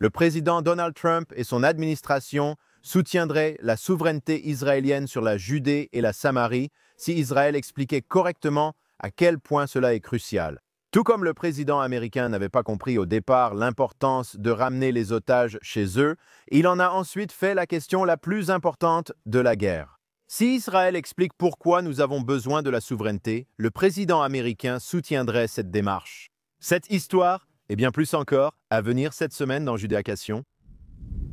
Le président Donald Trump et son administration soutiendraient la souveraineté israélienne sur la Judée et la Samarie si Israël expliquait correctement à quel point cela est crucial. Tout comme le président américain n'avait pas compris au départ l'importance de ramener les otages chez eux, il en a ensuite fait la question la plus importante de la guerre. Si Israël explique pourquoi nous avons besoin de la souveraineté, le président américain soutiendrait cette démarche. Cette histoire, et bien plus encore, à venir cette semaine dans Judacation.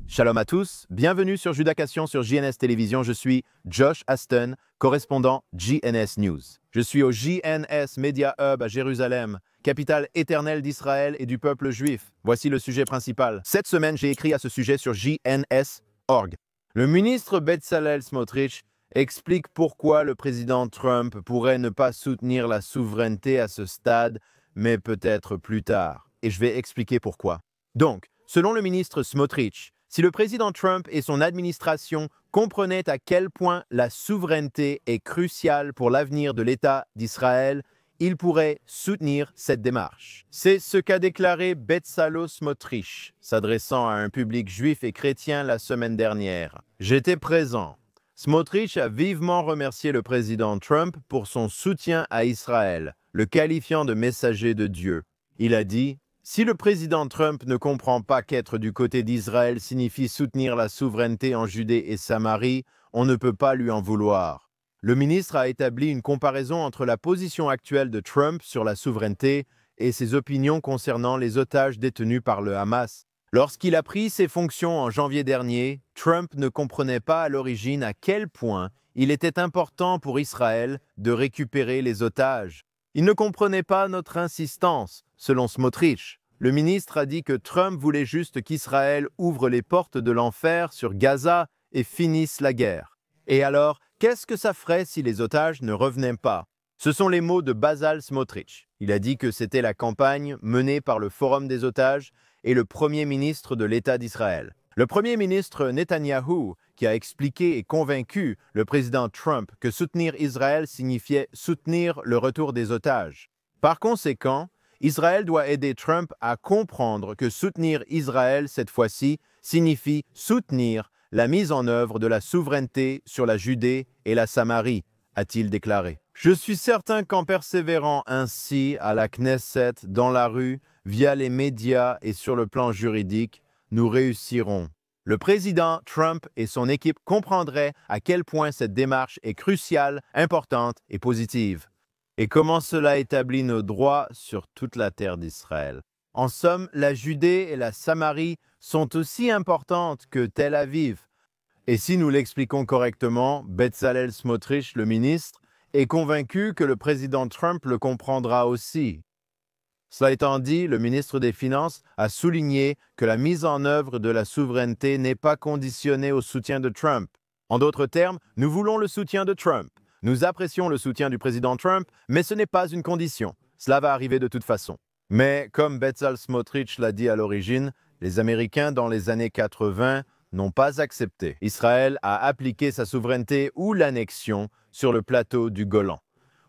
Shalom à tous, bienvenue sur Judacation sur JNS Télévision. Je suis Josh Aston, correspondant JNS News. Je suis au JNS Media Hub à Jérusalem, capitale éternelle d'Israël et du peuple juif. Voici le sujet principal. Cette semaine, j'ai écrit à ce sujet sur JNS.org. Le ministre Bezalel Smotrich explique pourquoi le président Trump pourrait ne pas soutenir la souveraineté à ce stade, mais peut-être plus tard. Et je vais expliquer pourquoi. Donc, selon le ministre Smotrich, si le président Trump et son administration comprenaient à quel point la souveraineté est cruciale pour l'avenir de l'État d'Israël, ils pourraient soutenir cette démarche. C'est ce qu'a déclaré Bezalel Smotrich, s'adressant à un public juif et chrétien la semaine dernière. J'étais présent. Smotrich a vivement remercié le président Trump pour son soutien à Israël, le qualifiant de messager de Dieu. Il a dit: si le président Trump ne comprend pas qu'être du côté d'Israël signifie soutenir la souveraineté en Judée et Samarie, on ne peut pas lui en vouloir. Le ministre a établi une comparaison entre la position actuelle de Trump sur la souveraineté et ses opinions concernant les otages détenus par le Hamas. Lorsqu'il a pris ses fonctions en janvier dernier, Trump ne comprenait pas à l'origine à quel point il était important pour Israël de récupérer les otages. Il ne comprenait pas notre insistance, selon Smotrich. Le ministre a dit que Trump voulait juste qu'Israël ouvre les portes de l'enfer sur Gaza et finisse la guerre. Et alors, qu'est-ce que ça ferait si les otages ne revenaient pas? Ce sont les mots de Bezalel Smotrich. Il a dit que c'était la campagne menée par le Forum des otages et le Premier ministre de l'État d'Israël. Le Premier ministre Netanyahou, qui a expliqué et convaincu le président Trump que soutenir Israël signifiait soutenir le retour des otages. Par conséquent, Israël doit aider Trump à comprendre que soutenir Israël cette fois-ci signifie soutenir la mise en œuvre de la souveraineté sur la Judée et la Samarie, a-t-il déclaré. Je suis certain qu'en persévérant ainsi à la Knesset, dans la rue, via les médias et sur le plan juridique, nous réussirons. Le président Trump et son équipe comprendraient à quel point cette démarche est cruciale, importante et positive, et comment cela établit nos droits sur toute la terre d'Israël. En somme, la Judée et la Samarie sont aussi importantes que Tel Aviv. Et si nous l'expliquons correctement, Bezalel Smotrich, le ministre, est convaincu que le président Trump le comprendra aussi. Cela étant dit, le ministre des Finances a souligné que la mise en œuvre de la souveraineté n'est pas conditionnée au soutien de Trump. En d'autres termes, nous voulons le soutien de Trump. Nous apprécions le soutien du président Trump, mais ce n'est pas une condition. Cela va arriver de toute façon. Mais, comme Bezalel Smotrich l'a dit à l'origine, les Américains dans les années 80 n'ont pas accepté. Israël a appliqué sa souveraineté ou l'annexion sur le plateau du Golan.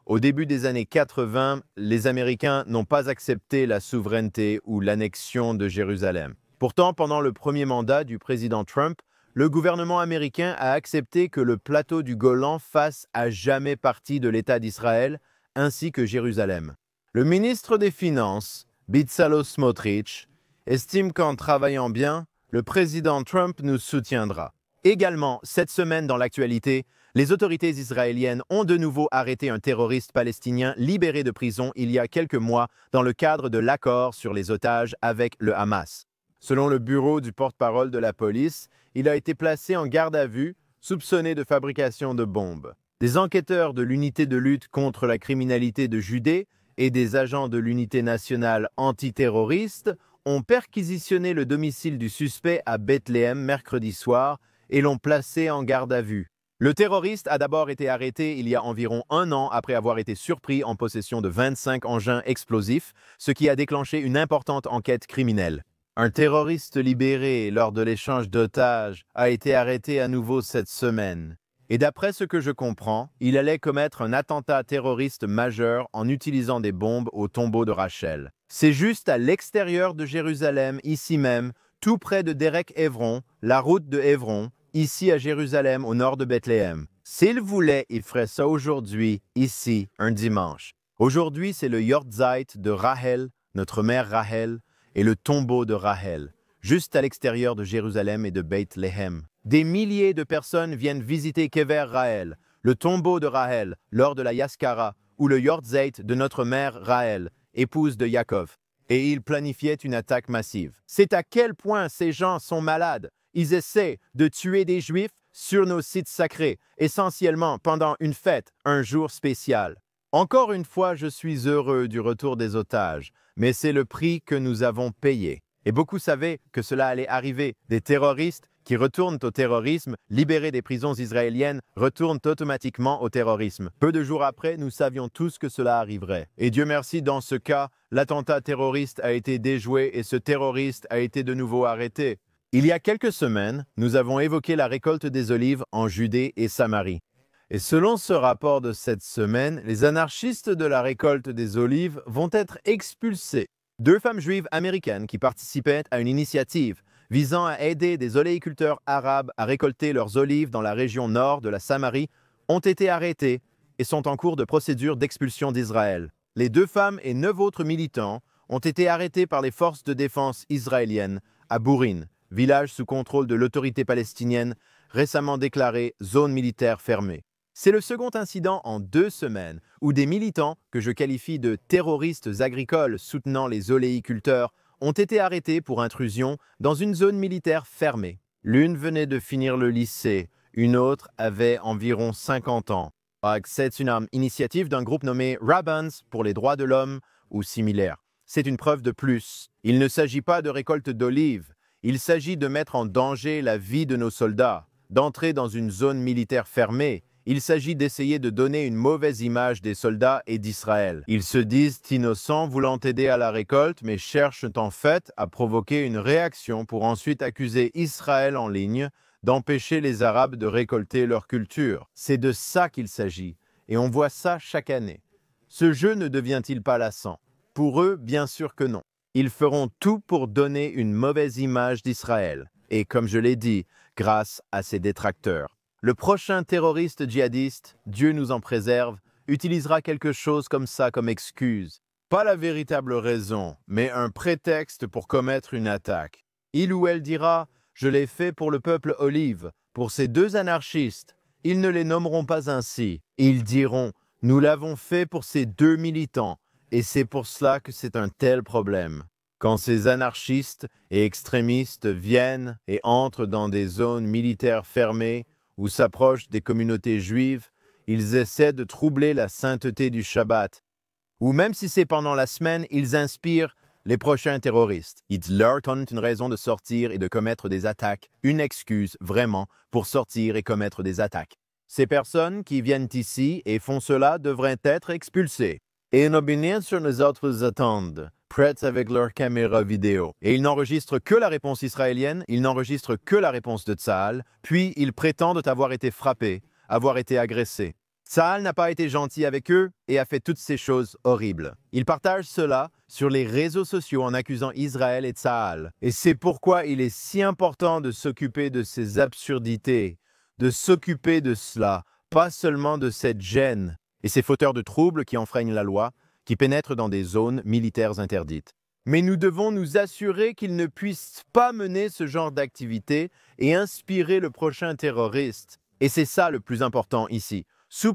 Au début des années 80, les Américains n'ont pas accepté la souveraineté ou l'annexion de Jérusalem. Pourtant, pendant le premier mandat du président Trump, le gouvernement américain a accepté que le plateau du Golan fasse à jamais partie de l'État d'Israël, ainsi que Jérusalem. Le ministre des Finances, Bezalel Smotrich, estime qu'en travaillant bien, le président Trump nous soutiendra. Également, cette semaine dans l'actualité, les autorités israéliennes ont de nouveau arrêté un terroriste palestinien libéré de prison il y a quelques mois dans le cadre de l'accord sur les otages avec le Hamas. Selon le bureau du porte-parole de la police, il a été placé en garde à vue, soupçonné de fabrication de bombes. Des enquêteurs de l'unité de lutte contre la criminalité de Judée et des agents de l'unité nationale antiterroriste ont perquisitionné le domicile du suspect à Bethléem mercredi soir et l'ont placé en garde à vue. Le terroriste a d'abord été arrêté il y a environ 1 an après avoir été surpris en possession de 25 engins explosifs, ce qui a déclenché une importante enquête criminelle. Un terroriste libéré lors de l'échange d'otages a été arrêté à nouveau cette semaine. Et d'après ce que je comprends, il allait commettre un attentat terroriste majeur en utilisant des bombes au tombeau de Rachel. C'est juste à l'extérieur de Jérusalem, ici même, tout près de Derek-Évron, la route de Évron, ici à Jérusalem, au nord de Bethléem. S'il voulait, il ferait ça aujourd'hui, ici, un dimanche. Aujourd'hui, c'est le Yortzeit de Rachel, notre mère Rachel, et le tombeau de Rachel, juste à l'extérieur de Jérusalem et de Bethléem. Des milliers de personnes viennent visiter Kever Rachel, le tombeau de Rachel, lors de la Yaskara, ou le Yortzeit de notre mère Rachel, épouse de Yaakov. Et ils planifiaient une attaque massive. C'est à quel point ces gens sont malades. Ils essaient de tuer des Juifs sur nos sites sacrés, essentiellement pendant une fête, un jour spécial. Encore une fois, je suis heureux du retour des otages, mais c'est le prix que nous avons payé. Et beaucoup savaient que cela allait arriver. Des terroristes qui retournent au terrorisme, libérés des prisons israéliennes, retournent automatiquement au terrorisme. Peu de jours après, nous savions tous que cela arriverait. Et Dieu merci, dans ce cas, l'attentat terroriste a été déjoué et ce terroriste a été de nouveau arrêté. Il y a quelques semaines, nous avons évoqué la récolte des olives en Judée et Samarie. Et selon ce rapport de cette semaine, les anarchistes de la récolte des olives vont être expulsés. 2 femmes juives américaines qui participaient à une initiative visant à aider des oléiculteurs arabes à récolter leurs olives dans la région nord de la Samarie ont été arrêtées et sont en cours de procédure d'expulsion d'Israël. Les 2 femmes et 9 autres militants ont été arrêtés par les forces de défense israéliennes à Bourin, village sous contrôle de l'autorité palestinienne, récemment déclaré zone militaire fermée. C'est le second incident en 2 semaines où des militants, que je qualifie de terroristes agricoles soutenant les oléiculteurs, ont été arrêtés pour intrusion dans une zone militaire fermée. L'une venait de finir le lycée, une autre avait environ 50 ans. C'est une initiative d'un groupe nommé Rabbans pour les droits de l'homme ou similaire. C'est une preuve de plus. Il ne s'agit pas de récolte d'olives. Il s'agit de mettre en danger la vie de nos soldats, d'entrer dans une zone militaire fermée. Il s'agit d'essayer de donner une mauvaise image des soldats et d'Israël. Ils se disent innocents voulant aider à la récolte, mais cherchent en fait à provoquer une réaction pour ensuite accuser Israël en ligne d'empêcher les Arabes de récolter leur culture. C'est de ça qu'il s'agit, et on voit ça chaque année. Ce jeu ne devient-il pas lassant? Pour eux, bien sûr que non. Ils feront tout pour donner une mauvaise image d'Israël, et comme je l'ai dit, grâce à ses détracteurs. Le prochain terroriste djihadiste, Dieu nous en préserve, utilisera quelque chose comme ça comme excuse. Pas la véritable raison, mais un prétexte pour commettre une attaque. Il ou elle dira « Je l'ai fait pour le peuple olive, pour ces 2 anarchistes ». Ils ne les nommeront pas ainsi. Ils diront « Nous l'avons fait pour ces 2 militants, et c'est pour cela que c'est un tel problème ». Quand ces anarchistes et extrémistes viennent et entrent dans des zones militaires fermées, ou s'approchent des communautés juives, ils essaient de troubler la sainteté du Shabbat. Ou même si c'est pendant la semaine, ils inspirent les prochains terroristes. Ils leur donnent une raison de sortir et de commettre des attaques, une excuse vraiment pour sortir et commettre des attaques. Ces personnes qui viennent ici et font cela devraient être expulsées. Et nos bien sûr les autres attendent, prêts avec leur caméra vidéo. Et ils n'enregistrent que la réponse israélienne, ils n'enregistrent que la réponse de Tsahal, puis ils prétendent avoir été frappés, avoir été agressés. Tsahal n'a pas été gentil avec eux et a fait toutes ces choses horribles. Ils partagent cela sur les réseaux sociaux en accusant Israël et Tsahal. Et c'est pourquoi il est si important de s'occuper de ces absurdités, de s'occuper de cela, pas seulement de cette gêne et ces fauteurs de troubles qui enfreignent la loi, qui pénètrent dans des zones militaires interdites. Mais nous devons nous assurer qu'ils ne puissent pas mener ce genre d'activité et inspirer le prochain terroriste. Et c'est ça le plus important ici. Sous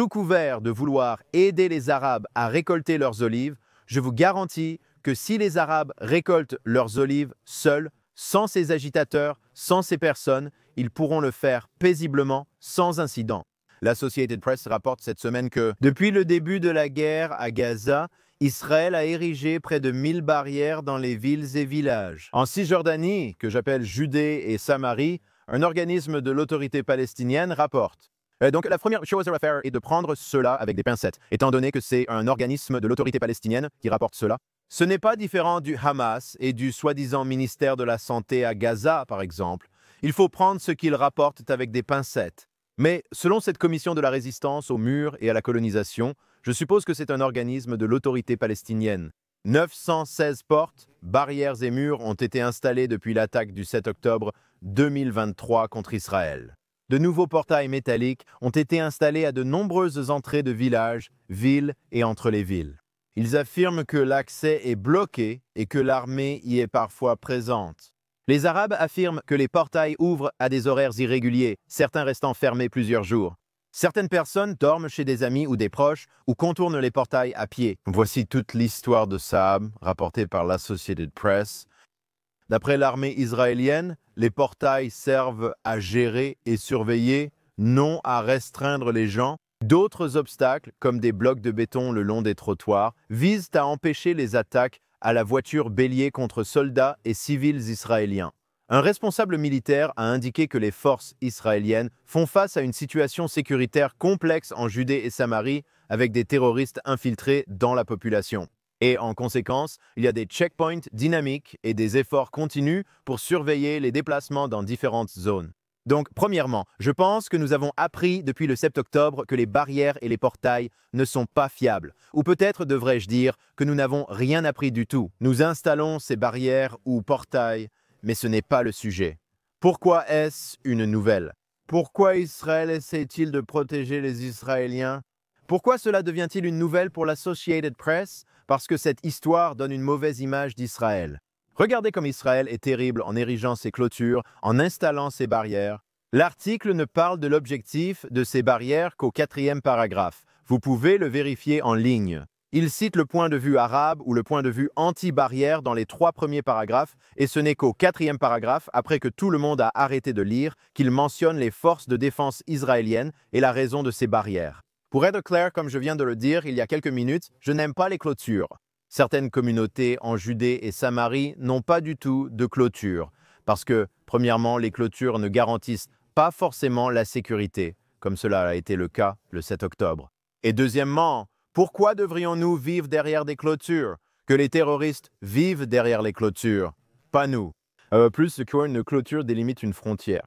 couvert de vouloir aider les Arabes à récolter leurs olives, je vous garantis que si les Arabes récoltent leurs olives seuls, sans ces agitateurs, sans ces personnes, ils pourront le faire paisiblement, sans incident. L'Associated Press rapporte cette semaine que, depuis le début de la guerre à Gaza, Israël a érigé près de 1000 barrières dans les villes et villages. En Cisjordanie, que j'appelle Judée et Samarie, un organisme de l'autorité palestinienne rapporte. Donc la première chose à faire est de prendre cela avec des pincettes, étant donné que c'est un organisme de l'autorité palestinienne qui rapporte cela. Ce n'est pas différent du Hamas et du soi-disant ministère de la Santé à Gaza, par exemple. Il faut prendre ce qu'ils rapportent avec des pincettes. Mais selon cette commission de la résistance aux murs et à la colonisation, je suppose que c'est un organisme de l'autorité palestinienne. 916 portes, barrières et murs ont été installés depuis l'attaque du 7 octobre 2023 contre Israël. De nouveaux portails métalliques ont été installés à de nombreuses entrées de villages, villes et entre les villes. Ils affirment que l'accès est bloqué et que l'armée y est parfois présente. Les Arabes affirment que les portails ouvrent à des horaires irréguliers, certains restant fermés plusieurs jours. Certaines personnes dorment chez des amis ou des proches ou contournent les portails à pied. Voici toute l'histoire de Saab, rapportée par l'Associated Press. D'après l'armée israélienne, les portails servent à gérer et surveiller, non à restreindre les gens. D'autres obstacles, comme des blocs de béton le long des trottoirs, visent à empêcher les attaques à la voiture bélier contre soldats et civils israéliens. Un responsable militaire a indiqué que les forces israéliennes font face à une situation sécuritaire complexe en Judée et Samarie avec des terroristes infiltrés dans la population. Et en conséquence, il y a des checkpoints dynamiques et des efforts continus pour surveiller les déplacements dans différentes zones. Donc, premièrement, je pense que nous avons appris depuis le 7 octobre que les barrières et les portails ne sont pas fiables. Ou peut-être devrais-je dire que nous n'avons rien appris du tout. Nous installons ces barrières ou portails, mais ce n'est pas le sujet. Pourquoi est-ce une nouvelle? Pourquoi Israël essaie-t-il de protéger les Israéliens? Pourquoi cela devient-il une nouvelle pour l'Associated Press? Parce que cette histoire donne une mauvaise image d'Israël. Regardez comme Israël est terrible en érigeant ses clôtures, en installant ses barrières. L'article ne parle de l'objectif de ces barrières qu'au 4e paragraphe. Vous pouvez le vérifier en ligne. Il cite le point de vue arabe ou le point de vue anti-barrière dans les 3 premiers paragraphes, et ce n'est qu'au 4e paragraphe, après que tout le monde a arrêté de lire, qu'il mentionne les forces de défense israéliennes et la raison de ces barrières. Pour être clair, comme je viens de le dire il y a quelques minutes, je n'aime pas les clôtures. Certaines communautés en Judée et Samarie n'ont pas du tout de clôture, parce que, premièrement, les clôtures ne garantissent pas forcément la sécurité, comme cela a été le cas le 7 octobre. Et deuxièmement, pourquoi devrions-nous vivre derrière des clôtures? Que les terroristes vivent derrière les clôtures, pas nous. Plus qu'une clôture délimite une frontière.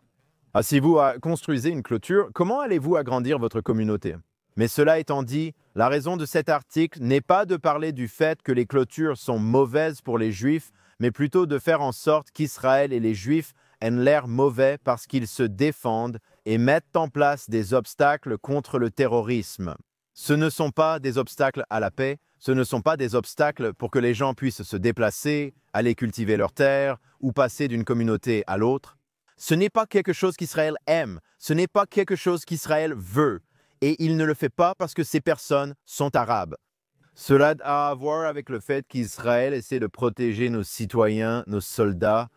Si vous construisez une clôture, comment allez-vous agrandir votre communauté? Mais cela étant dit, la raison de cet article n'est pas de parler du fait que les clôtures sont mauvaises pour les Juifs, mais plutôt de faire en sorte qu'Israël et les Juifs aient l'air mauvais parce qu'ils se défendent et mettent en place des obstacles contre le terrorisme. Ce ne sont pas des obstacles à la paix, ce ne sont pas des obstacles pour que les gens puissent se déplacer, aller cultiver leurs terres ou passer d'une communauté à l'autre. Ce n'est pas quelque chose qu'Israël aime, ce n'est pas quelque chose qu'Israël veut. Et il ne le fait pas parce que ces personnes sont arabes. Cela a à voir avec le fait qu'Israël essaie de protéger nos citoyens, nos soldats.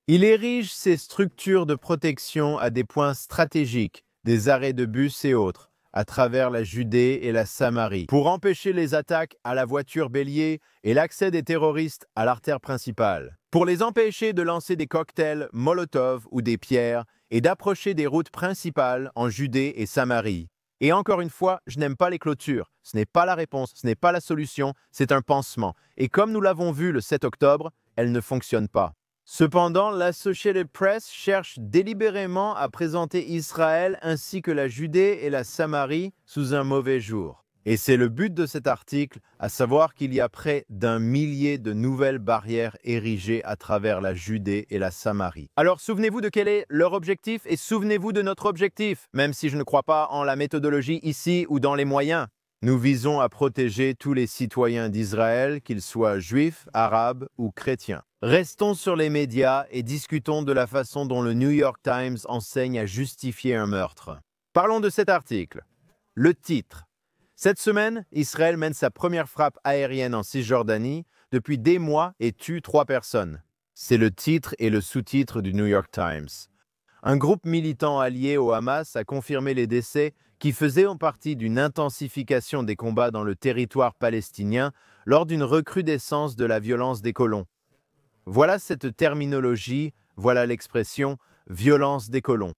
Il érige ses structures de protection à des points stratégiques, des arrêts de bus et autres, à travers la Judée et la Samarie, pour empêcher les attaques à la voiture bélier et l'accès des terroristes à l'artère principale, pour les empêcher de lancer des cocktails Molotov ou des pierres et d'approcher des routes principales en Judée et Samarie. Et encore une fois, je n'aime pas les clôtures. Ce n'est pas la réponse, ce n'est pas la solution, c'est un pansement. Et comme nous l'avons vu le 7 octobre, elle ne fonctionne pas. Cependant, l'Associated Press cherche délibérément à présenter Israël ainsi que la Judée et la Samarie sous un mauvais jour. Et c'est le but de cet article, à savoir qu'il y a près d'1 millier de nouvelles barrières érigées à travers la Judée et la Samarie. Alors souvenez-vous de quel est leur objectif et souvenez-vous de notre objectif, même si je ne crois pas en la méthodologie ici ou dans les moyens. Nous visons à protéger tous les citoyens d'Israël, qu'ils soient juifs, arabes ou chrétiens. Restons sur les médias et discutons de la façon dont le New York Times enseigne à justifier un meurtre. Parlons de cet article. Le titre. Cette semaine, Israël mène sa première frappe aérienne en Cisjordanie depuis des mois et tue 3 personnes. C'est le titre et le sous-titre du New York Times. Un groupe militant allié au Hamas a confirmé les décès qui faisaient partie d'une intensification des combats dans le territoire palestinien lors d'une recrudescence de la violence des colons. Voilà cette terminologie, voilà l'expression « violence des colons ».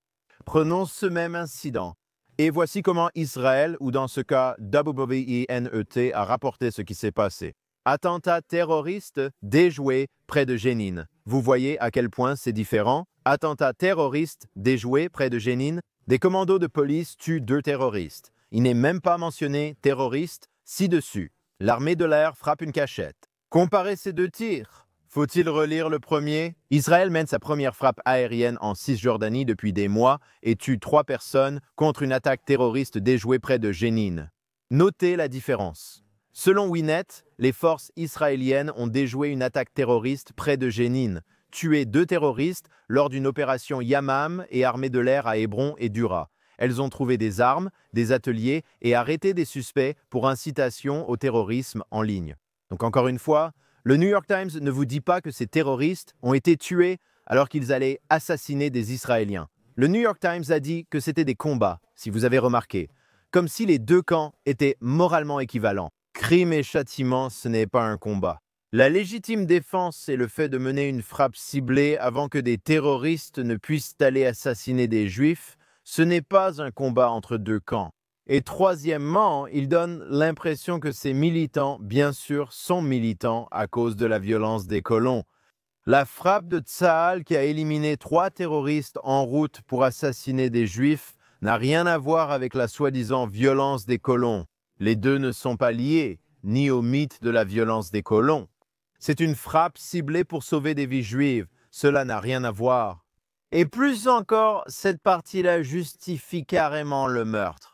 Prenons ce même incident. Et voici comment Israël, ou dans ce cas WWINET, a rapporté ce qui s'est passé. Attentat terroriste déjoué près de Jénine. Vous voyez à quel point c'est différent. Attentat terroriste déjoué près de Jénine. Des commandos de police tuent 2 terroristes. Il n'est même pas mentionné terroriste ci-dessus. L'armée de l'air frappe une cachette. Comparez ces deux tirs. Faut-il relire le premier? Israël mène sa première frappe aérienne en Cisjordanie depuis des mois et tue 3 personnes contre une attaque terroriste déjouée près de Jénine. Notez la différence. Selon Winnet, les forces israéliennes ont déjoué une attaque terroriste près de Jénine, tué 2 terroristes lors d'une opération Yamam et armée de l'air à Hébron et Dura. Elles ont trouvé des armes, des ateliers et arrêté des suspects pour incitation au terrorisme en ligne. Donc encore une fois, le New York Times ne vous dit pas que ces terroristes ont été tués alors qu'ils allaient assassiner des Israéliens. Le New York Times a dit que c'était des combats, si vous avez remarqué, comme si les deux camps étaient moralement équivalents. Crime et châtiment, ce n'est pas un combat. La légitime défense, c'est le fait de mener une frappe ciblée avant que des terroristes ne puissent aller assassiner des Juifs. Ce n'est pas un combat entre deux camps. Et troisièmement, il donne l'impression que ces militants, bien sûr, sont militants à cause de la violence des colons. La frappe de Tsahal qui a éliminé 3 terroristes en route pour assassiner des Juifs n'a rien à voir avec la soi-disant violence des colons. Les deux ne sont pas liés, ni au mythe de la violence des colons. C'est une frappe ciblée pour sauver des vies juives. Cela n'a rien à voir. Et plus encore, cette partie-là justifie carrément le meurtre.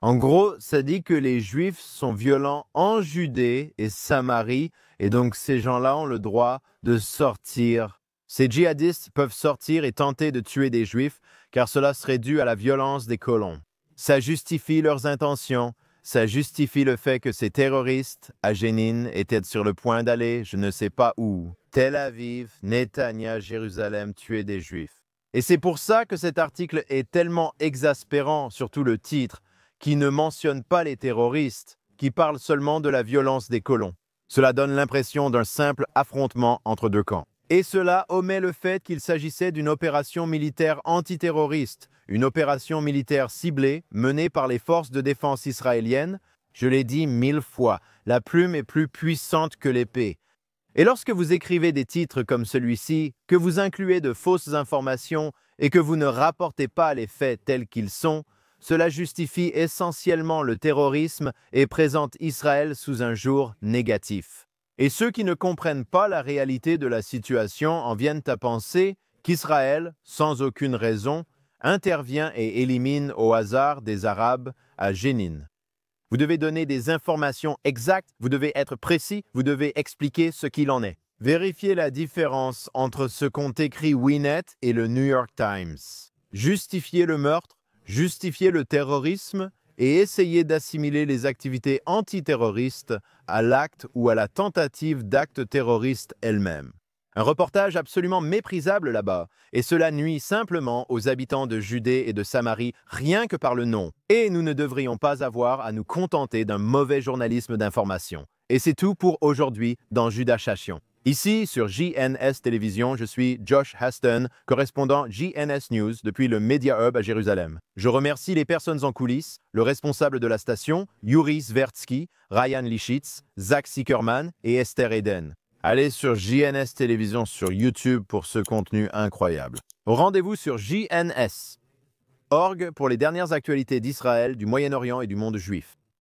En gros, ça dit que les Juifs sont violents en Judée et Samarie, et donc ces gens-là ont le droit de sortir. Ces djihadistes peuvent sortir et tenter de tuer des Juifs, car cela serait dû à la violence des colons. Ça justifie leurs intentions, ça justifie le fait que ces terroristes à Jénine étaient sur le point d'aller, je ne sais pas où, Tel Aviv, Netanya, Jérusalem, tuer des Juifs. Et c'est pour ça que cet article est tellement exaspérant, surtout le titre, qui ne mentionne pas les terroristes, qui parle seulement de la violence des colons. Cela donne l'impression d'un simple affrontement entre deux camps. Et cela omet le fait qu'il s'agissait d'une opération militaire antiterroriste, une opération militaire ciblée menée par les forces de défense israéliennes. Je l'ai dit 1000 fois, la plume est plus puissante que l'épée. Et lorsque vous écrivez des titres comme celui-ci, que vous incluez de fausses informations et que vous ne rapportez pas les faits tels qu'ils sont, cela justifie essentiellement le terrorisme et présente Israël sous un jour négatif. Et ceux qui ne comprennent pas la réalité de la situation en viennent à penser qu'Israël, sans aucune raison, intervient et élimine au hasard des Arabes à Jénine. Vous devez donner des informations exactes, vous devez être précis, vous devez expliquer ce qu'il en est. Vérifiez la différence entre ce qu'ont écrit Winnet et le New York Times. Justifiez le meurtre, justifier le terrorisme et essayer d'assimiler les activités antiterroristes à l'acte ou à la tentative d'acte terroriste elle-même. Un reportage absolument méprisable là-bas, et cela nuit simplement aux habitants de Judée et de Samarie rien que par le nom. Et nous ne devrions pas avoir à nous contenter d'un mauvais journalisme d'information. Et c'est tout pour aujourd'hui dans Judas Chation. Ici, sur JNS Télévision, je suis Josh Haston, correspondant JNS News depuis le Media Hub à Jérusalem. Je remercie les personnes en coulisses, le responsable de la station, Yuri Svertsky, Ryan Lischitz, Zach Sickerman et Esther Eden. Allez sur JNS Télévision sur YouTube pour ce contenu incroyable. Rendez-vous sur JNS.org pour les dernières actualités d'Israël, du Moyen-Orient et du monde juif.